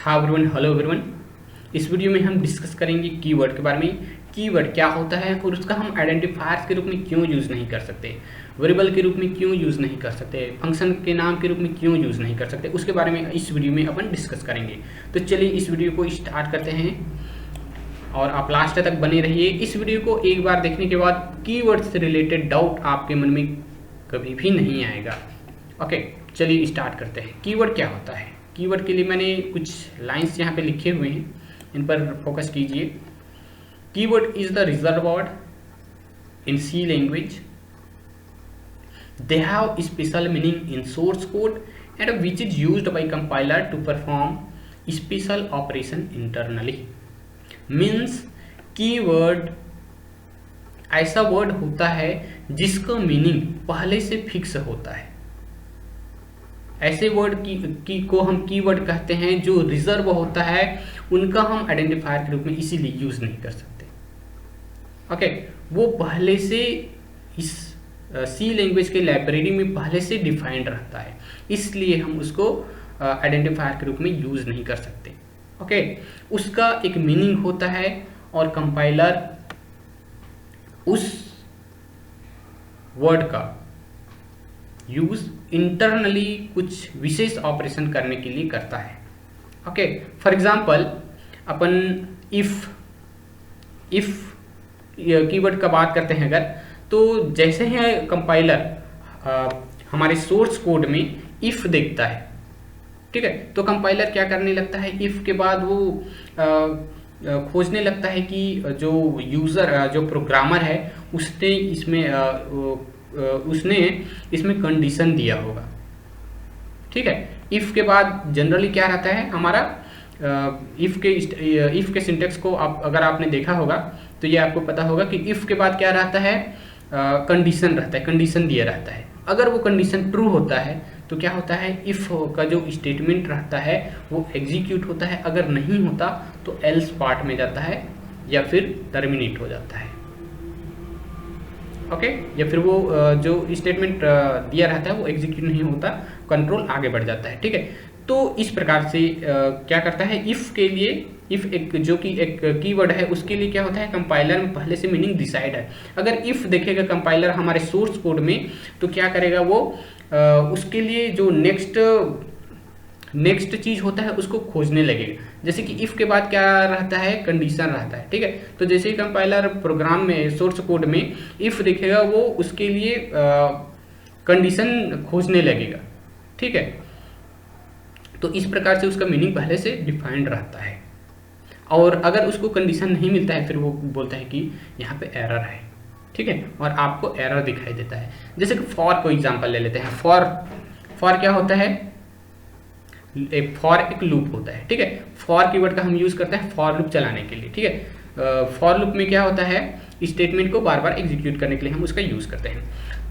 हाँ everyone, hello everyone. इस video में हम डिस्कस करेंगे कीवर्ड के बारे में। कीवर्ड क्या होता है और उसका हम आइडेंटिफायर्स के रूप में क्यों यूज़ नहीं कर सकते, वेरिएबल के रूप में क्यों यूज़ नहीं कर सकते, फंक्शन के नाम के रूप में क्यों यूज़ नहीं कर सकते, उसके बारे में इस वीडियो में अपन डिस्कस करेंगे। तो चलिए इस वीडियो को स्टार्ट करते हैं और आप लास्ट तक बने रहिए। इस वीडियो को एक बार देखने के बाद कीवर्ड से रिलेटेड डाउट आपके मन में कभी भी नहीं आएगा। ओके, चलिए स्टार्ट करते हैं। कीवर्ड क्या होता है? कीवर्ड के लिए मैंने कुछ लाइंस यहाँ पे लिखे हुए हैं, इन पर फोकस कीजिए। Keyword is the reserve word in C language. They have special meaning in source code and which is used by compiler to perform special operation internally. Means keyword ऐसा वर्ड होता है जिसका मीनिंग पहले से fix होता है। ऐसे word को हम कीवर्ड कहते हैं जो रिजर्व होता है, उनका हम आइडेंटिफायर के रूप में इसीलिए यूज नहीं कर सकते। ओके, वो पहले से इस सी लैंग्वेज के लाइब्रेरी में पहले से डिफाइंड रहता है, इसलिए हम उसको आइडेंटिफायर के रूप में यूज नहीं कर सकते। ओके, उसका एक मीनिंग होता है और कंपाइलर उस वर्ड का यूज इंटरनली कुछ विशेष ऑपरेशन करने के लिए करता है। Okay, for example upon if keyword का बात करते हैं अगर, तो जैसे ही कंपाइलर हमारे सोर्स कोड में इफ देखता है, ठीक है, तो कंपाइलर क्या करने लगता है, इफ के बाद वो खोजने लगता है कि जो यूजर जो प्रोग्रामर है उसने इसमें कंडीशन दिया होगा। ठीक है, इफ के बाद जनरली क्या रहता है हमारा, इफ के सिंटेक्स को अगर आपने देखा होगा तो ये आपको पता होगा कि इफ के बाद क्या रहता है, कंडीशन रहता है, कंडीशन दिया रहता है। अगर वो कंडीशन ट्रू होता है तो क्या होता है, इफ का जो स्टेटमेंट रहता है वो एग्जीक्यूट होता है, अगर नहीं होता तो एल्स पार्ट में जाता है या फिर टर्मिनेट हो जाता है। ओके, या फिर वो जो स्टेटमेंट दिया रहता है वो एग्जीक्यूट नहीं होता, कंट्रोल आगे बढ़ जाता है। ठीक है, तो इस प्रकार से क्या करता है, इफ के लिए, इफ एक जो कि एक कीवर्ड है उसके लिए क्या होता है, कंपाइलर में पहले से मीनिंग डिसाइड है। अगर इफ देखेगा कंपाइलर हमारे सोर्स कोड में तो क्या करेगा वो, उसके लिए जो नेक्स्ट चीज होता है उसको खोजने लगेगा। जैसे कि इफ के बाद क्या रहता है, कंडीशन रहता है। ठीक है, तो जैसे ही कंपाइलर प्रोग्राम में सोर्स कोड में इफ देखेगा वो उसके लिए कंडीशन खोजने लगेगा। ठीक है, तो इस प्रकार से उसका मीनिंग पहले से डिफाइंड रहता है। और अगर उसको कंडीशन नहीं मिलता है फिर वो बोलता है कि यहाँ पे एरर है। ठीक है, और आपको एरर दिखाई देता है। जैसे कि फॉर को एग्जांपल ले लेते हैं। फॉर क्या होता है, फॉर एक लूप होता है। ठीक है, फॉर कीवर्ड का हम यूज करते हैं फॉर लूप चलाने के लिए। ठीक है, फॉर लूप में क्या होता है, स्टेटमेंट को बार बार एग्जीक्यूट करने के लिए हम उसका यूज करते हैं।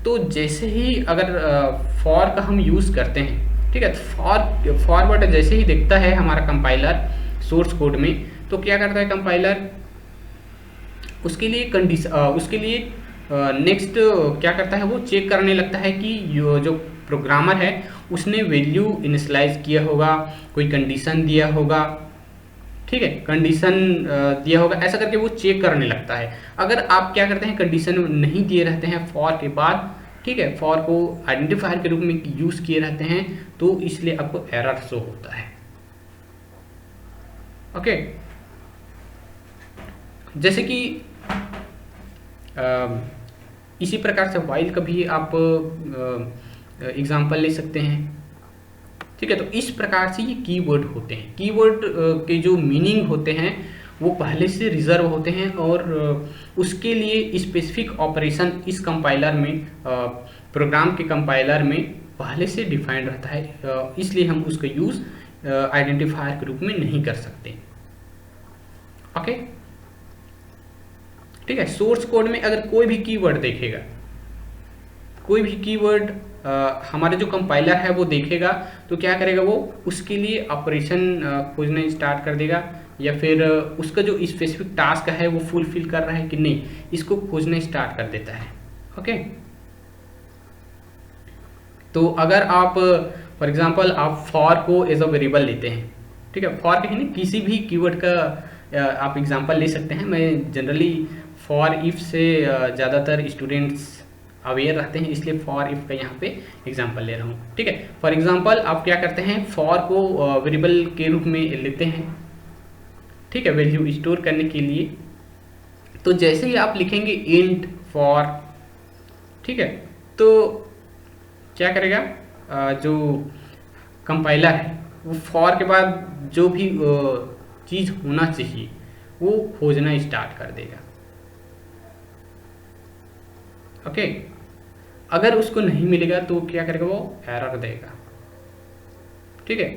तो जैसे ही अगर फॉर का हम यूज करते हैं, ठीक है, फॉरवर्ड जैसे ही देखता है हमारा कंपाइलर सोर्स कोड में, तो क्या करता है कंपाइलर उसके लिए नेक्स्ट क्या करता है, वो चेक करने लगता है कि जो प्रोग्रामर है उसने वैल्यू इनिशियलाइज किया होगा, कोई कंडीशन दिया होगा। ठीक है, कंडीशन दिया होगा, ऐसा करके वो चेक करने लगता है। अगर आप क्या करते हैं, कंडीशन नहीं दिए रहते हैं फॉर के बाद, ठीक है, फॉर को आइडेंटिफायर के रूप में यूज किए रहते हैं, तो इसलिए आपको एरर शो होता है। ओके, जैसे कि इसी प्रकार से व्हाइल का भी आप एग्जाम्पल ले सकते हैं। ठीक है, तो इस प्रकार से ये कीवर्ड होते हैं। कीवर्ड के जो मीनिंग होते हैं वो पहले से रिजर्व होते हैं और उसके लिए स्पेसिफिक ऑपरेशन इस कंपाइलर में, प्रोग्राम के कंपाइलर में पहले से डिफाइंड रहता है, इसलिए हम उसका यूज आइडेंटिफायर के रूप में नहीं कर सकते। ओके, ठीक है, सोर्स कोड में अगर कोई भी कीवर्ड देखेगा, कोई भी कीवर्ड हमारे जो कंपाइलर है वो देखेगा, तो क्या करेगा वो उसके लिए ऑपरेशन खोजना स्टार्ट कर देगा, या फिर उसका जो स्पेसिफिक टास्क है वो फुलफिल कर रहा है कि नहीं, इसको खोजना स्टार्ट कर देता है। ओके, तो अगर आप फॉर एग्जांपल आप फॉर को एज अ वेरिएबल लेते हैं, ठीक है। फॉर कहीं नहीं, किसी भी कीवर्ड का आप एग्जांपल ले सकते हैं। मैं जनरली फॉर इफ से ज़्यादातर स्टूडेंट्स अवेयर रहते हैं, इसलिए फॉर इफ का यहाँ पे एग्जांपल ले रहा हूँ, ठीक है। फॉर एग्जांपल आप क्या करते हैं, फॉर को वेरिएबल के रूप में लेते हैं, ठीक है, वैल्यू स्टोर करने के लिए। तो जैसे ही आप लिखेंगे इंट फॉर, ठीक है, तो क्या करेगा जो कंपाइलर है वो फॉर के बाद जो भी चीज़ होना चाहिए वो खोजना स्टार्ट कर देगा। ओके, अगर उसको नहीं मिलेगा तो क्या करेगा, वो एरर देगा, ठीक है।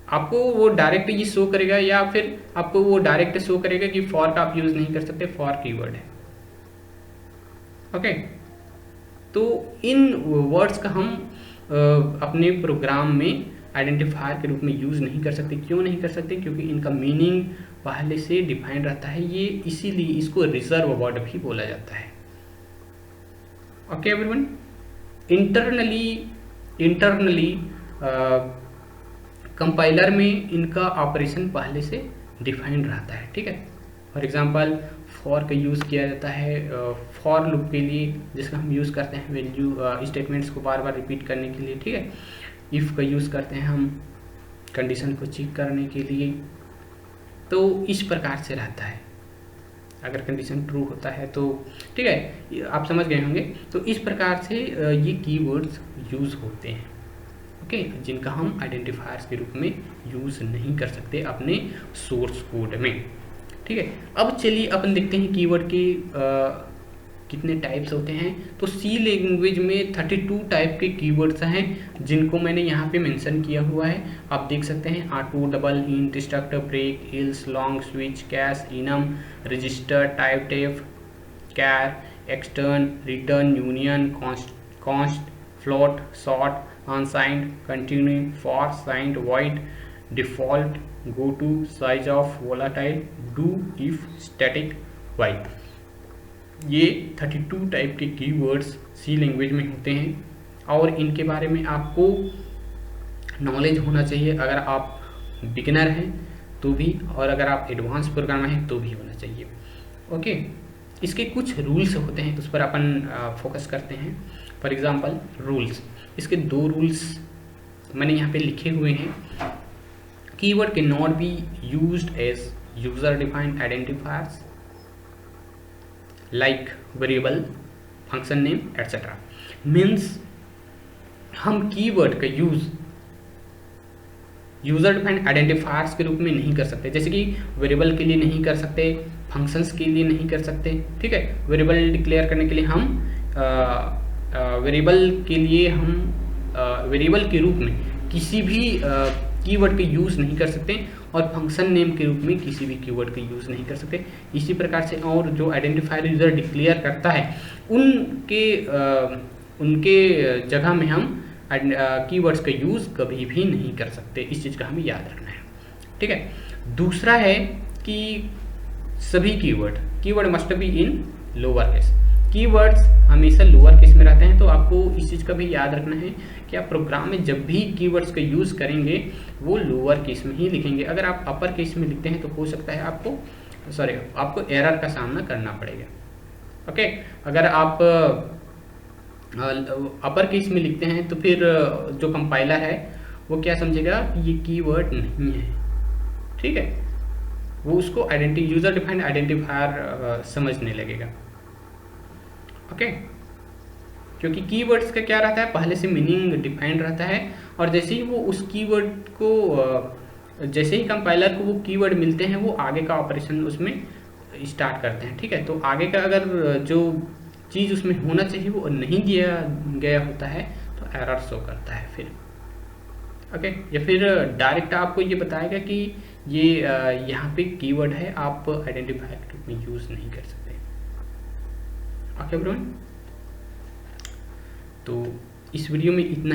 आपको वो डायरेक्ट ये शो करेगा या फिर आपको वो डायरेक्ट शो करेगा कि फॉर का आप यूज़ नहीं कर सकते, फॉर कीवर्ड है। ओके, तो इन वर्ड्स का हम अपने प्रोग्राम में आइडेंटिफायर के रूप में यूज़ नहीं कर सकते। क्यों नहीं कर सकते? क्योंकि इनका मीनिंग पहले से डिफाइंड रहता है, ये इसीलिए इसको रिजर्व वर्ड भी बोला जाता है। ओके एवरीवन, इंटरनली कंपाइलर में इनका ऑपरेशन पहले से डिफाइंड रहता है, ठीक है। फॉर एग्जांपल फॉर का यूज़ किया जाता है फॉर लूप के लिए, जिसका हम यूज़ करते हैं वैल्यू स्टेटमेंट्स को बार बार रिपीट करने के लिए, ठीक है। इफ़ का यूज़ करते हैं हम कंडीशन को चेक करने के लिए। तो इस प्रकार से रहता है, अगर कंडीशन ट्रू होता है तो, ठीक है, आप समझ गए होंगे। तो इस प्रकार से ये कीवर्ड्स यूज़ होते हैं, ओके, जिनका हम आइडेंटिफायर्स के रूप में यूज़ नहीं कर सकते अपने सोर्स कोड में, ठीक है। अब चलिए अपन देखते हैं कीवर्ड के कितने टाइप्स होते हैं। तो सी लैंग्वेज में 32 टाइप के कीवर्ड्स हैं, जिनको मैंने यहाँ पे मेंशन किया हुआ है। आप देख सकते हैं auto, double, int, struct, break, else, long, switch, case, enum, register, typedef, char, extern, return, union, const, float, short, unsigned, continue, for, signed, void, default, goto, sizeof, volatile, do, if, static, while. ये 32 type के keywords सी language में होते हैं, और इनके बारे में आपको नॉलेज होना चाहिए। अगर आप बिगिनर हैं तो भी, और अगर आप एडवांस प्रोग्रामर हैं तो भी होना चाहिए, ओके। इसके कुछ रूल्स होते हैं, उस पर अपन फोकस करते हैं। फॉर एग्जांपल रूल्स, इसके 2 रूल्स मैंने यहाँ पे लिखे हुए हैं। Keyword can not be used as user defined identifiers like variable, function name etcetera. Means हम कीवर्ड का यूज यूजर डिफाइंड आइडेंटिफायर्स के रूप में नहीं कर सकते, जैसे कि वेरिएबल के लिए नहीं कर सकते, फंक्शंस के लिए नहीं कर सकते, ठीक है। वेरिएबल डिक्लेयर करने के लिए हम वेरिएबल के रूप में किसी भी कीवर्ड का यूज़ नहीं कर सकते, और फंक्शन नेम के रूप में किसी भी कीवर्ड का यूज़ नहीं कर सकते। इसी प्रकार से और जो आइडेंटिफायर यूज़र डिक्लेयर करता है उनके जगह में हम कीवर्ड्स का यूज़ कभी भी नहीं कर सकते। इस चीज़ का हमें याद रखना है, ठीक है। दूसरा है कि सभी keyword must be in lower case. Keywords हमेशा लोअर केस में रहते हैं, तो आपको इस चीज़ का भी याद रखना है कि आप प्रोग्राम में जब भी कीवर्ड्स का यूज़ करेंगे वो लोअर केस में ही लिखेंगे। अगर आप अपर केस में लिखते हैं तो हो सकता है आपको एरर का सामना करना पड़ेगा, ओके। अगर आप अपर केस में लिखते हैं तो फिर जो कंपाइलर है वो क्या समझेगा कि ये कीवर्ड नहीं है, ठीक है, वो उसको यूजर डिफाइंड आइडेंटिफायर समझने लगेगा, ओके। क्योंकि कीवर्ड्स का क्या रहता है, पहले से मीनिंग डिफाइंड रहता है, और जैसे ही वो उस कीवर्ड को जैसे ही कंपाइलर को वो कीवर्ड मिलते हैं वो आगे का ऑपरेशन उसमें स्टार्ट करते हैं, ठीक है। तो आगे का अगर जो चीज़ उसमें होना चाहिए वो नहीं दिया गया होता है तो एरर शो करता है फिर, ओके। या फिर डायरेक्ट आपको ये बताएगा कि ये यहाँ पे कीवर्ड है, आप आइडेंटिफायर के रूप में यूज़ नहीं कर सकते, ओके एवरीवन। तो इस वीडियो में इतना